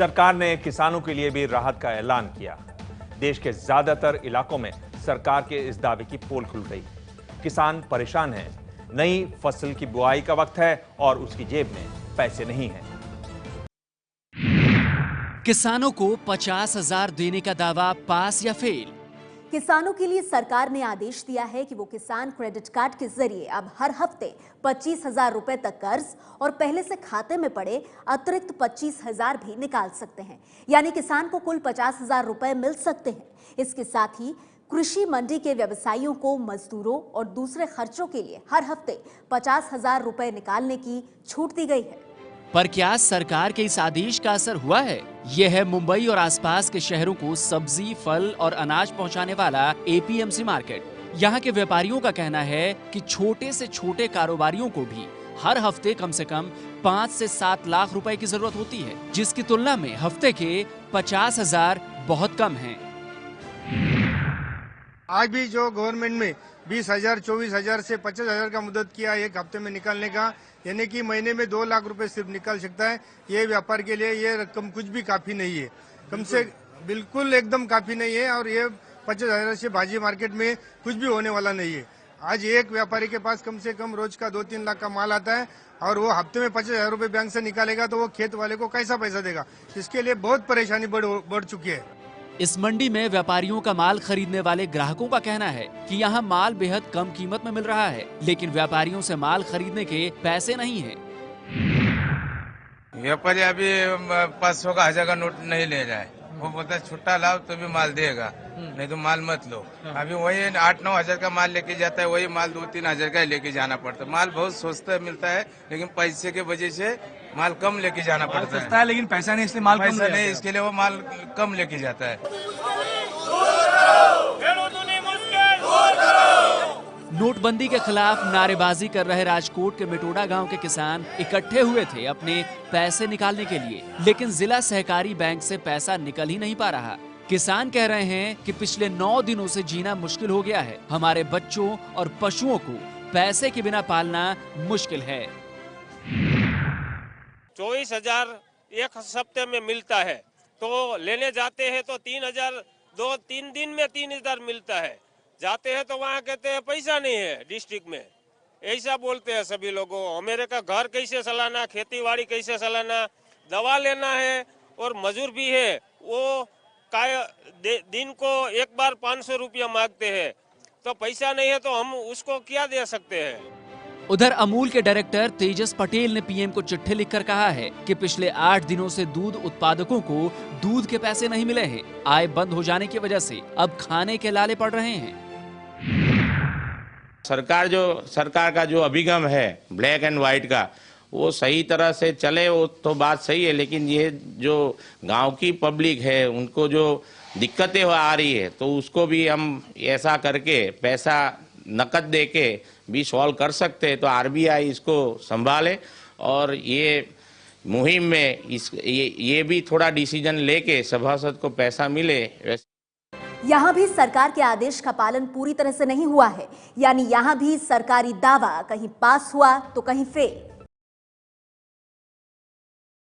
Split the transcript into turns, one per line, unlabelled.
सरकार ने किसानों के लिए भी राहत का ऐलान किया। देश के ज्यादातर इलाकों में सरकार के इस दावे की पोल खुल गई। किसान परेशान हैं। नई फसल की बुआई का वक्त है और उसकी जेब में पैसे नहीं हैं।
किसानों को 50,000 देने का दावा पास या फेल?
किसानों के लिए सरकार ने आदेश दिया है कि वो किसान क्रेडिट कार्ड के जरिए अब हर हफ्ते 25,000 रुपए तक कर्ज और पहले से खाते में पड़े अतिरिक्त 25,000 भी निकाल सकते हैं। यानी किसान को कुल 50,000 रुपए मिल सकते हैं। इसके साथ ही कृषि मंडी के व्यवसायियों को मजदूरों और दूसरे खर्चों के लिए हर हफ्ते 50,000 रुपए निकालने की छूट दी गई है।
पर क्या सरकार के इस आदेश का असर हुआ है? यह है मुंबई और आसपास के शहरों को सब्जी, फल और अनाज पहुंचाने वाला एपीएमसी मार्केट। यहाँ के व्यापारियों का कहना है कि छोटे से छोटे कारोबारियों को भी हर हफ्ते कम से कम 5 से 7 लाख रुपए की जरूरत होती है, जिसकी तुलना में हफ्ते के 50,000 बहुत कम हैं।
आज भी जो गवर्नमेंट में 20,000, 24,000 से 50,000 का मुदत किया एक हफ्ते में निकालने का, यानी कि महीने में 2 लाख रुपए सिर्फ निकाल सकता है। ये व्यापार के लिए ये रकम कुछ भी काफी नहीं है, कम से बिल्कुल एकदम काफी नहीं है। और ये 50,000 से भाजी मार्केट में कुछ भी होने वाला नहीं है। आज एक व्यापारी के पास कम से कम रोज का 2-3 लाख का माल आता है और वो हफ्ते में 50,000 रुपए बैंक से निकालेगा तो वो खेत वाले को कैसा पैसा देगा? इसके लिए बहुत परेशानी बढ़ चुकी है।
इस मंडी में व्यापारियों का माल खरीदने वाले ग्राहकों का कहना है कि यहाँ माल बेहद कम कीमत में मिल रहा है, लेकिन व्यापारियों से माल खरीदने के पैसे नहीं हैं।
व्यापारी अभी 500 का 1000 का नोट नहीं ले जाए। वो बोलता है छुट्टा लाओ तो भी माल देगा, नहीं तो माल मत लो। अभी वही 8-9 हजार का माल लेके जाता है, वही माल 2-3 हजार का लेके जाना पड़ता है। माल बहुत सस्ता मिलता है, लेकिन पैसे के वजह से माल कम लेके जाना पड़ता है।
सस्ता है लेकिन पैसा नहीं, इसलिए माल कम
नहीं, इसके लिए वो माल कम लेके जाता है।
नोटबंदी के खिलाफ नारेबाजी कर रहे राजकोट के मिटोडा गांव के किसान इकट्ठे हुए थे अपने पैसे निकालने के लिए, लेकिन जिला सहकारी बैंक से पैसा निकल ही नहीं पा रहा। किसान कह रहे हैं कि पिछले 9 दिनों से जीना मुश्किल हो गया है। हमारे बच्चों और पशुओं को पैसे के बिना पालना मुश्किल है।
24,000 एक हफ्ते में मिलता है, तो लेने जाते हैं तो 3,000 2-3 दिन में 3,000 मिलता है। जाते हैं तो वहाँ कहते हैं पैसा नहीं है डिस्ट्रिक्ट में, ऐसा बोलते हैं सभी लोगों। हमारे का घर कैसे चलाना, खेती बाड़ी कैसे चलाना, दवा लेना है और मजूर भी है, वो दिन को एक बार 500 रुपया मांगते हैं, तो पैसा नहीं है तो हम उसको क्या दे सकते हैं।
उधर अमूल के डायरेक्टर तेजस पटेल ने पीएम को चिट्ठी लिखकर कहा है कि पिछले 8 दिनों से दूध उत्पादकों को दूध के पैसे नहीं मिले हैं। आय बंद हो जाने की वजह से अब खाने के लाले पड़ रहे हैं।
सरकार का जो अभिगम है ब्लैक एंड व्हाइट का, वो सही तरह से चले वो तो बात सही है, लेकिन ये जो गांव की पब्लिक है उनको जो दिक्कतें आ रही है, तो उसको भी हम ऐसा करके पैसा नकद देके भी सॉल्व कर सकते हैं। तो आरबीआई इसको संभाले और ये मुहिम में ये भी थोड़ा डिसीजन लेके सभासद को पैसा मिले।
यहाँ भी सरकार के आदेश का पालन पूरी तरह से नहीं हुआ है, यानी यहाँ भी सरकारी दावा कहीं पास हुआ तो कहीं फेल।